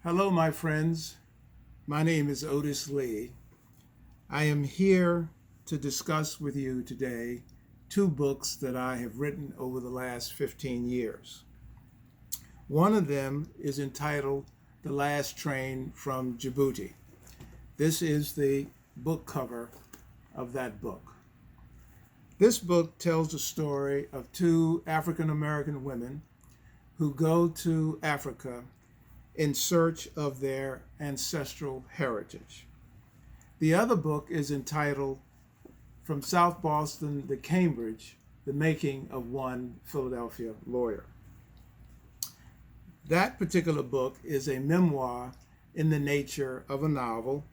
Hello, my friends. My name is Otis Lee. I am here to discuss with you today two books that I have written over the last 15 years. One of them is entitled The Last Train from Djibouti. This is the book cover of that book. This book tells the story of two African American women who go to Africa in search of their ancestral heritage. The other book is entitled From South Boston to Cambridge, The Making of One Philadelphia Lawyer. That particular book is a memoir in the nature of a novel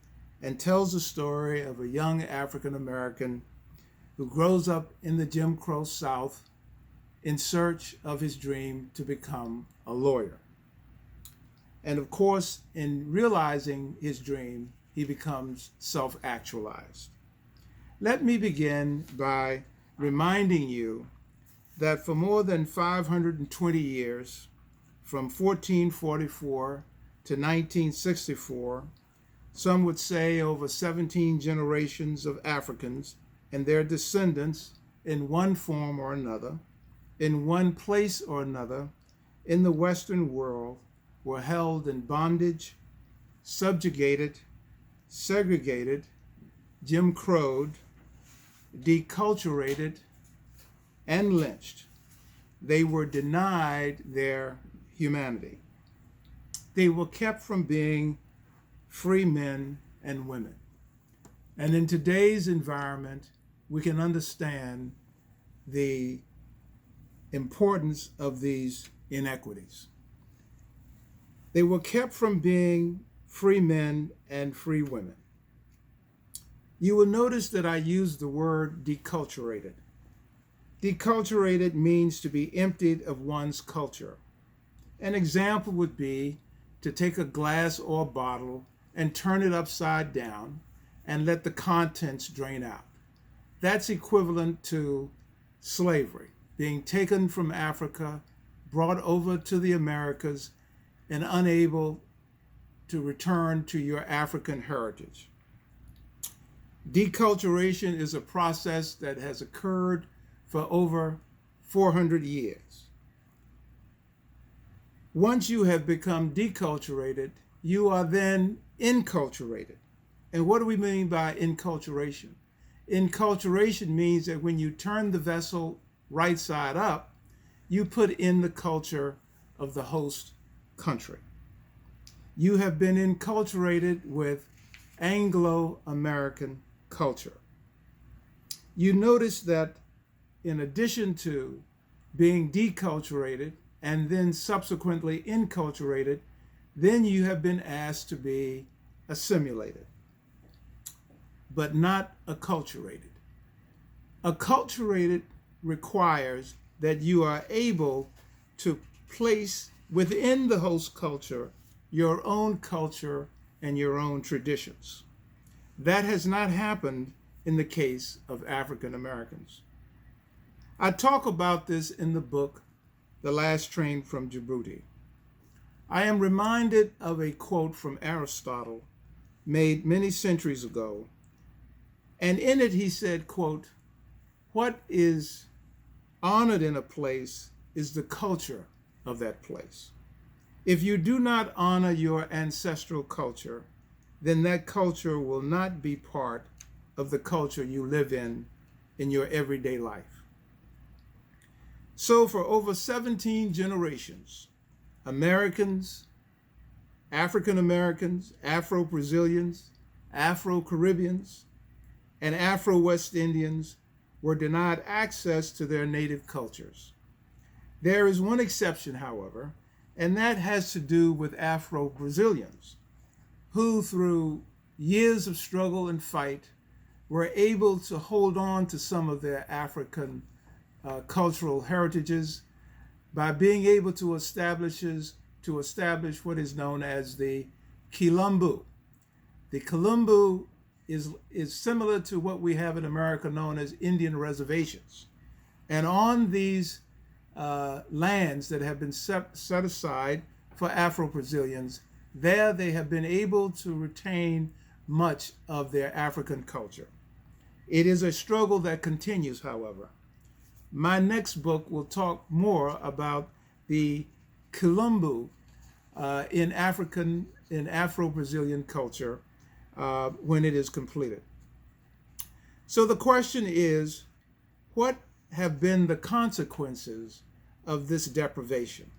and tells the story of a young African American who grows up in the Jim Crow South in search of his dream to become a lawyer. And of course, in realizing his dream, he becomes self-actualized. Let me begin by reminding you that for more than 520 years, from 1444 to 1964, some would say over 17 generations of Africans and their descendants in one form or another, in one place or another, in the Western world, were held in bondage, subjugated, segregated, Jim Crowed, deculturated, and lynched. They were denied their humanity. They were kept from being free men and women. And in today's environment, we can understand the importance of these inequities. They were kept from being free men and free women. You will notice that I use the word deculturated. Deculturated means to be emptied of one's culture. An example would be to take a glass or bottle and turn it upside down and let the contents drain out. That's equivalent to slavery, being taken from Africa, brought over to the Americas, and unable to return to your African heritage. Deculturation is a process that has occurred for over 400 years. Once you have become deculturated, you are then enculturated. And what do we mean by enculturation? Enculturation means that when you turn the vessel right side up, you put in the culture of the host country. You have been enculturated with Anglo-American culture. You notice that in addition to being deculturated and then subsequently enculturated, then you have been asked to be assimilated, but not acculturated. Acculturated requires that you are able to place within the host culture your own culture and your own traditions. That has not happened in the case of African Americans. I talk about this in the book, The Last Train from Djibouti. I am reminded of a quote from Aristotle made many centuries ago. And in it he said, quote, "What is honored in a place is the culture of that place. If you do not honor your ancestral culture, then that culture will not be part of the culture you live in your everyday life." So for over 17 generations, Americans, African Americans, Afro-Brazilians, Afro-Caribbeans, and Afro-West Indians were denied access to their native cultures. There is one exception, however, and that has to do with Afro-Brazilians, who through years of struggle and fight were able to hold on to some of their African cultural heritages by being able to establish what is known as the Quilombo. The Quilombo is similar to what we have in America known as Indian reservations. And on these lands that have been set aside for Afro-Brazilians, There they have been able to retain much of their African culture. It is a struggle that continues, however. My next book will talk more about the Quilombo in Afro-Brazilian culture when it is completed. So the question is, what have been the consequences of this deprivation?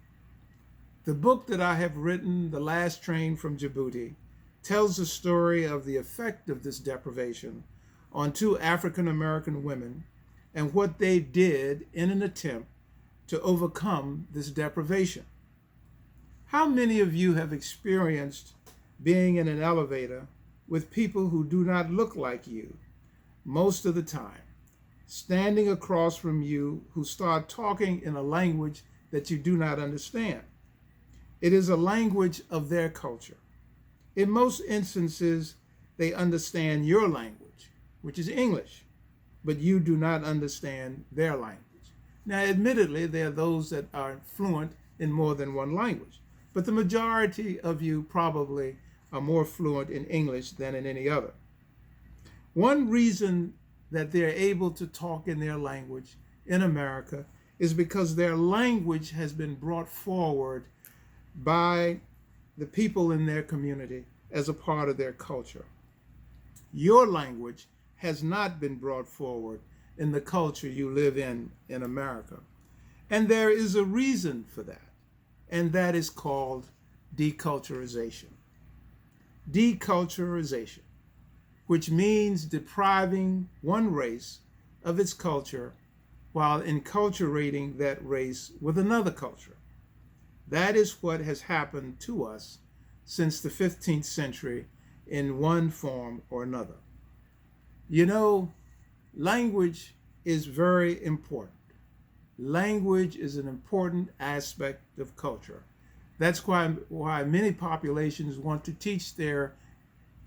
The book that I have written, The Last Train from Djibouti, tells the story of the effect of this deprivation on two African American women and what they did in an attempt to overcome this deprivation. How many of you have experienced being in an elevator with people who do not look like you most of the time, standing across from you who start talking in a language that you do not understand? It is a language of their culture. In most instances, they understand your language, which is English, but you do not understand their language. Now, admittedly, there are those that are fluent in more than one language, but the majority of you probably are more fluent in English than in any other. One reason that they're able to talk in their language in America is because their language has been brought forward by the people in their community as a part of their culture. Your language has not been brought forward in the culture you live in America. And there is a reason for that, and that is called deculturization. Deculturization, which means depriving one race of its culture while enculturating that race with another culture. That is what has happened to us since the 15th century in one form or another. You know, language is very important. Language is an important aspect of culture. That's why many populations want to teach their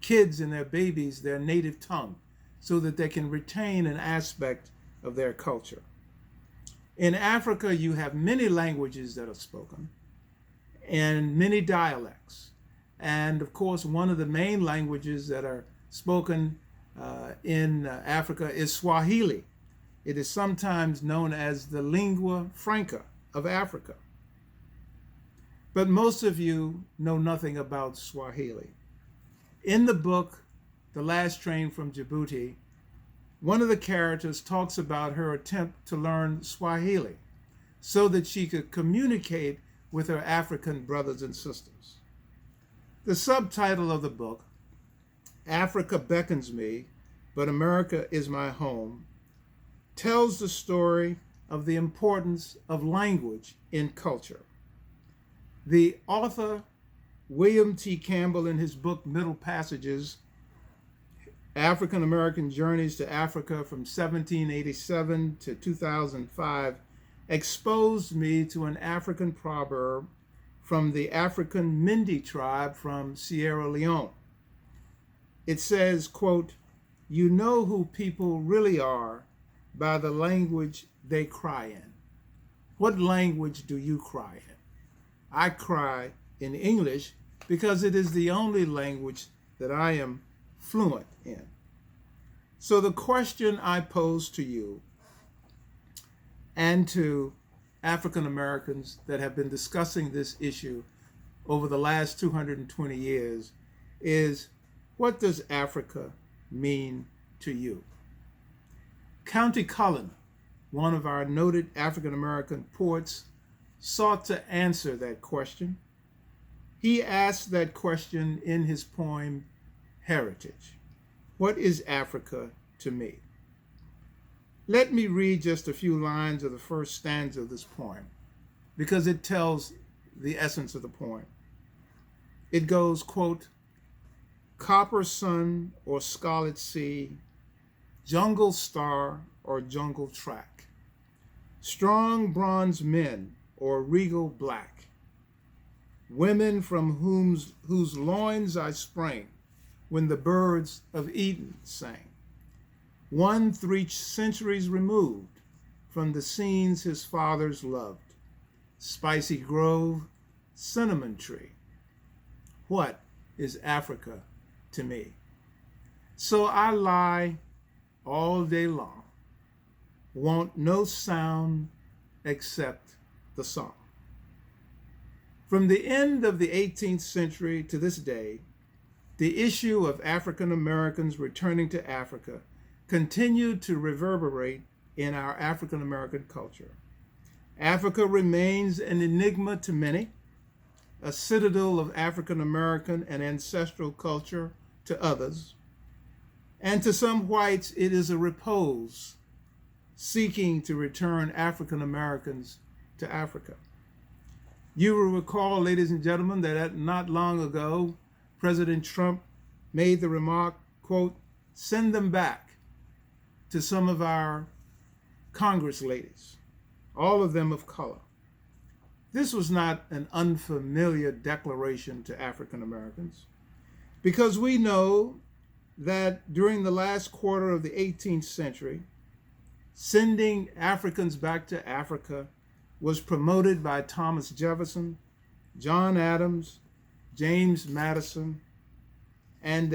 kids and their babies their native tongue so that they can retain an aspect of their culture. In Africa, you have many languages that are spoken and many dialects. And of course, one of the main languages that are spoken in Africa is Swahili. It is sometimes known as the lingua franca of Africa. But most of you know nothing about Swahili. In the book, The Last Train from Djibouti, one of the characters talks about her attempt to learn Swahili so that she could communicate with her African brothers and sisters. The subtitle of the book, Africa Beckons Me, but America is My Home, tells the story of the importance of language in culture. The author, William T. Campbell, in his book Middle Passages, African American Journeys to Africa from 1787 to 2005, exposed me to an African proverb from the African Mindi tribe from Sierra Leone. It says, quote, "You know who people really are by the language they cry in." What language do you cry in? I cry in English because it is the only language that I am fluent in. So the question I pose to you and to African Americans that have been discussing this issue over the last 220 years is, what does Africa mean to you? Countee Cullen, one of our noted African American poets, sought to answer that question. He asked that question in his poem, Heritage. What is Africa to me? Let me read just a few lines of the first stanza of this poem, because it tells the essence of the poem. It goes, quote, "Copper sun or scarlet sea, jungle star or jungle track, strong bronze men or regal black, women from whose loins I sprang when the birds of Eden sang. One 3 centuries removed from the scenes his fathers loved, spicy grove, cinnamon tree. what is Africa to me? So I lie all day long, want no sound except the song. From the end of the 18th century to this day, the issue of African Americans returning to Africa continued to reverberate in our African American culture. Africa remains an enigma to many, a citadel of African American and ancestral culture to others, and to some whites it is a repose, seeking to return African Americans to Africa. You will recall, ladies and gentlemen, that not long ago, President Trump made the remark, quote, "Send them back," to some of our Congress ladies, all of them of color. This was not an unfamiliar declaration to African Americans, because we know that during the last quarter of the 18th century, sending Africans back to Africa was promoted by Thomas Jefferson, John Adams, James Madison, and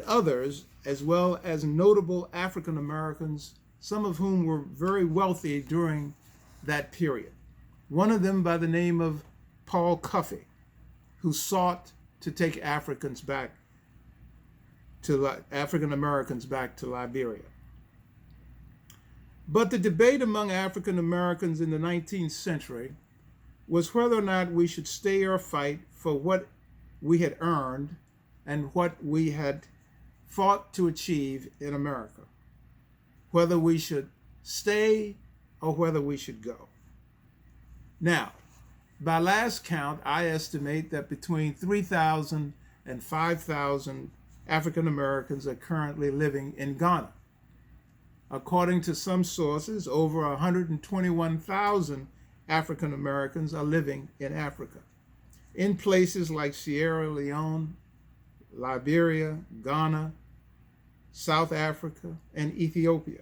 others, as well as notable African Americans, some of whom were very wealthy during that period. One of them by the name of Paul Cuffey, who sought to take African Americans back to Liberia. But the debate among African Americans in the 19th century was whether or not we should stay or fight for what we had earned and what we had fought to achieve in America, whether we should stay or whether we should go. Now, by last count, I estimate that between 3,000 and 5,000 African Americans are currently living in Ghana. According to some sources, over 121,000 African Americans are living in Africa, in places like Sierra Leone, Liberia, Ghana, South Africa, and Ethiopia.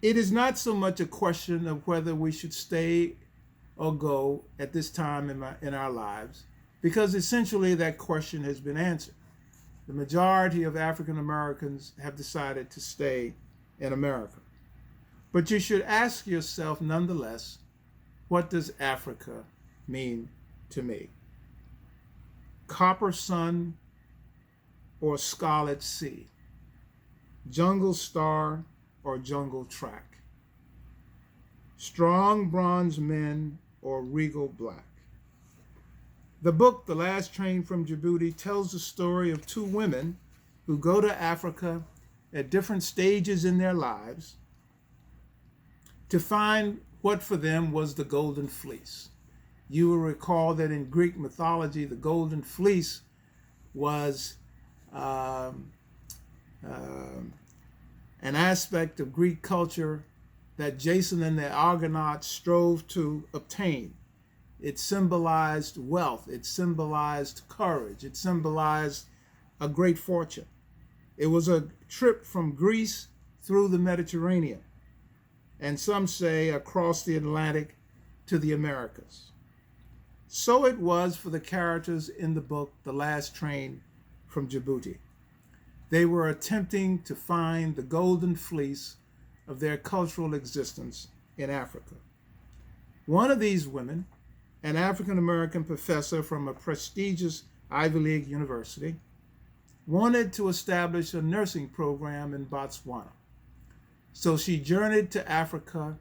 It is not so much a question of whether we should stay or go at this time in our lives, because essentially that question has been answered. The majority of African Americans have decided to stay in America. But you should ask yourself nonetheless, what does Africa mean to me? Copper sun or scarlet sea? Jungle star or jungle track? Strong bronze men or regal black? The book, The Last Train from Djibouti, tells the story of two women who go to Africa at different stages in their lives to find what for them was the golden fleece. You will recall that in Greek mythology, the golden fleece was an aspect of Greek culture that Jason and the Argonauts strove to obtain. It symbolized wealth. It symbolized courage. It symbolized a great fortune. It was a trip from Greece through the Mediterranean, and some say across the Atlantic to the Americas. So it was for the characters in the book, The Last Train from Djibouti. They were attempting to find the golden fleece of their cultural existence in Africa. One of these women, an African-American professor from a prestigious Ivy League university, wanted to establish a nursing program in Botswana. So she journeyed to Africa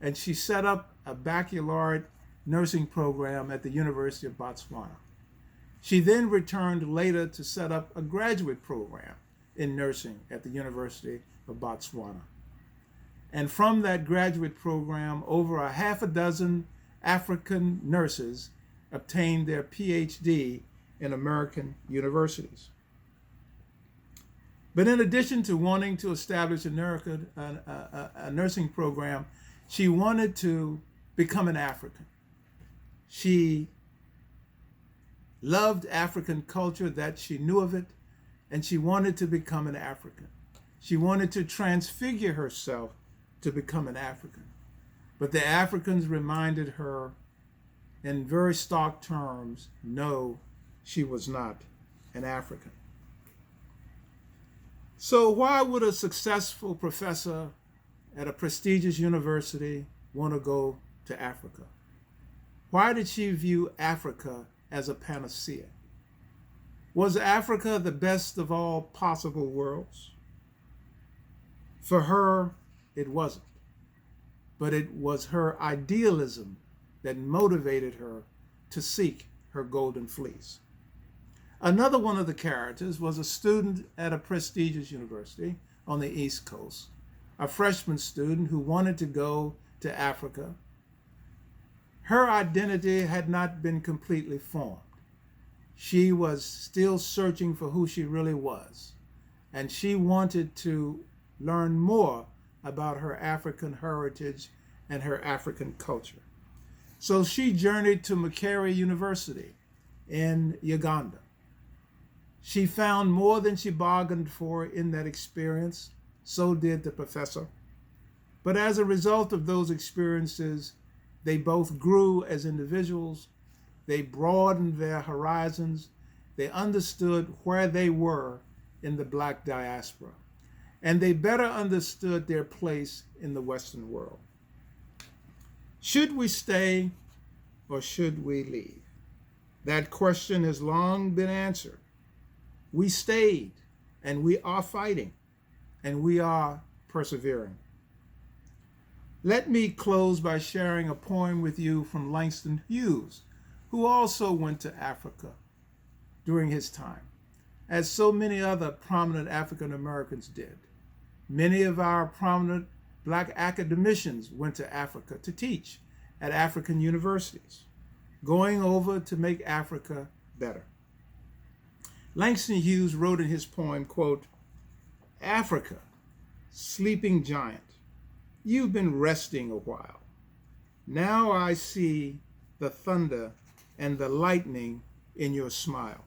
and she set up a baccalaureate nursing program at the University of Botswana. She then returned later to set up a graduate program in nursing at the University of Botswana. And from that graduate program, over a half a dozen African nurses obtained their PhD in American universities. But in addition to wanting to establish a nursing program, she wanted to become an African. She loved African culture, that she knew of it, and she wanted to become an African. She wanted to transfigure herself to become an African. But the Africans reminded her in very stark terms, no, she was not an African. So why would a successful professor at a prestigious university want to go to Africa? Why did she view Africa as a panacea? Was Africa the best of all possible worlds? For her, it wasn't. But it was her idealism that motivated her to seek her golden fleece. Another one of the characters was a student at a prestigious university on the East Coast, a freshman student who wanted to go to Africa. Her identity had not been completely formed. She was still searching for who she really was, and she wanted to learn more about her African heritage and her African culture. So she journeyed to Makerere University in Uganda. She found more than she bargained for in that experience. So did the professor. But as a result of those experiences, they both grew as individuals. They broadened their horizons. They understood where they were in the Black diaspora. And they better understood their place in the Western world. Should we stay or should we leave? That question has long been answered. We stayed, and we are fighting, and we are persevering. Let me close by sharing a poem with you from Langston Hughes, who also went to Africa during his time, as so many other prominent African Americans did. Many of our prominent Black academicians went to Africa to teach at African universities, going over to make Africa better. Langston Hughes wrote in his poem, quote, "Africa, sleeping giant, you've been resting a while. Now I see the thunder and the lightning in your smile.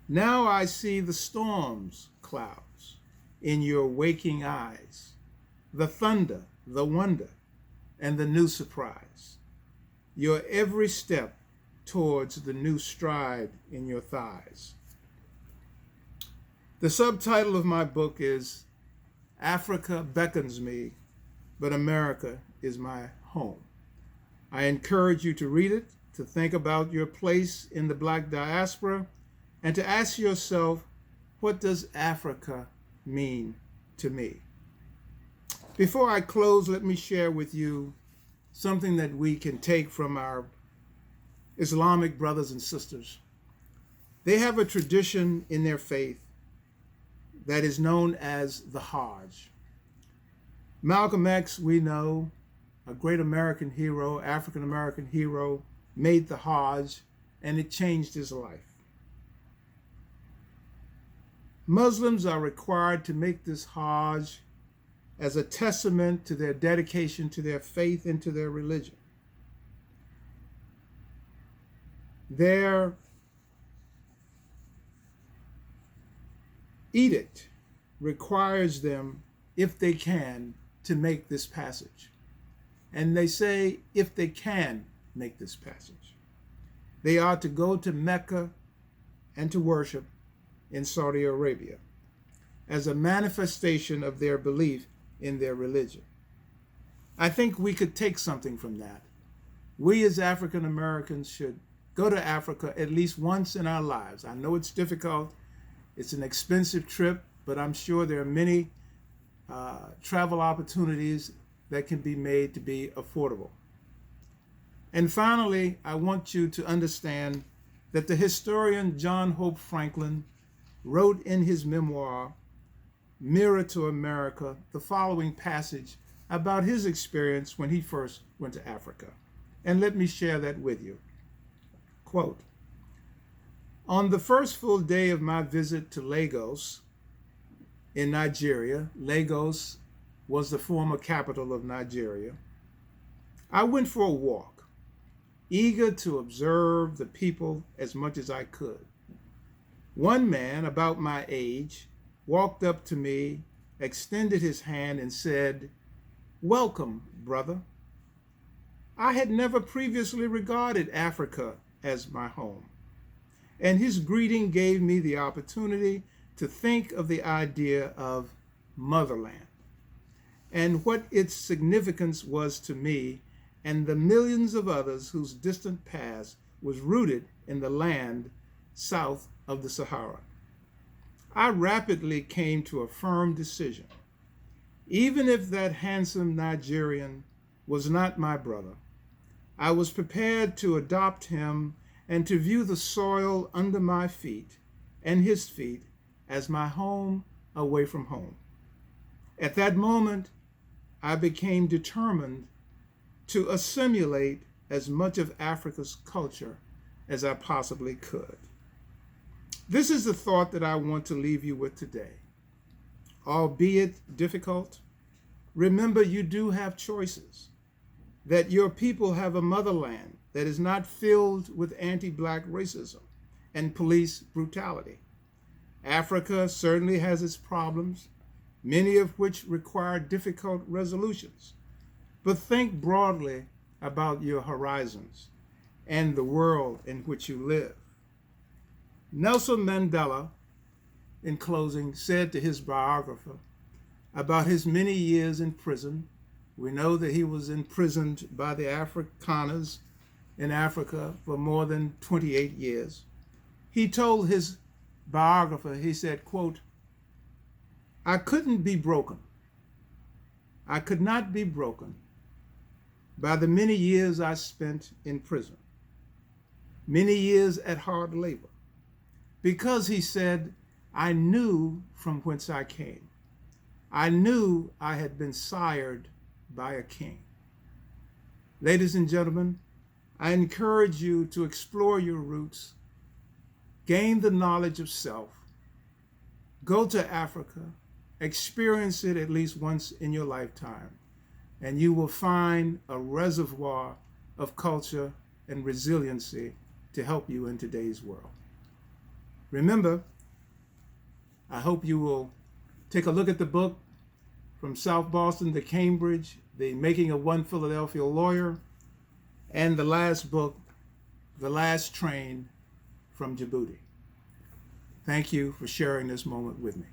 Now I see the storm's clouds in your waking eyes, the thunder, the wonder, and the new surprise, your every step towards the new stride in your thighs." The subtitle of my book is Africa Beckons Me, but America is my home. I encourage you to read it, to think about your place in the Black diaspora, and to ask yourself, what does Africa mean to me? Before I close, let me share with you something that we can take from our Islamic brothers and sisters. They have a tradition in their faith that is known as the Hajj. Malcolm X, we know, a great American hero, African American hero, made the Hajj, and it changed his life. Muslims are required to make this Hajj as a testament to their dedication to their faith and to their religion. Their edict requires them, if they can, to make this passage. And they say, if they can make this passage, they are to go to Mecca and to worship in Saudi Arabia as a manifestation of their belief in their religion. I think we could take something from that. We as African Americans should go to Africa at least once in our lives. I know it's difficult. It's an expensive trip, but I'm sure there are many travel opportunities that can be made to be affordable. And finally, I want you to understand that the historian John Hope Franklin wrote in his memoir, Mirror to America, the following passage about his experience when he first went to Africa. And let me share that with you. Quote, "On the first full day of my visit to Lagos in Nigeria," Lagos was the former capital of Nigeria, "I went for a walk, eager to observe the people as much as I could. One man about my age walked up to me, extended his hand, and said, 'Welcome, brother. I had never previously regarded Africa as my home, and his greeting gave me the opportunity to think of the idea of motherland and what its significance was to me and the millions of others whose distant past was rooted in the land south of the Sahara. I rapidly came to a firm decision. Even if that handsome Nigerian was not my brother, I was prepared to adopt him and to view the soil under my feet and his feet as my home away from home. At that moment, I became determined to assimilate as much of Africa's culture as I possibly could. This is the thought that I want to leave you with today. Albeit difficult, remember you do have choices, that your people have a motherland that is not filled with anti-Black racism and police brutality. Africa certainly has its problems, many of which require difficult resolutions. But think broadly about your horizons and the world in which you live. Nelson Mandela, in closing, said to his biographer about his many years in prison. We know that he was imprisoned by the Afrikaners in Africa for more than 28 years. He told his biographer, he said, quote, "I couldn't be broken. I could not be broken by the many years I spent in prison, many years at hard labor, because," he said, "I knew from whence I came. I knew I had been sired by a king." Ladies and gentlemen, I encourage you to explore your roots, gain the knowledge of self, go to Africa, experience it at least once in your lifetime, and you will find a reservoir of culture and resiliency to help you in today's world. Remember, I hope you will take a look at the book From South Boston to Cambridge, The Making of One Philadelphia Lawyer, and the last book, The Last Train from Djibouti. Thank you for sharing this moment with me.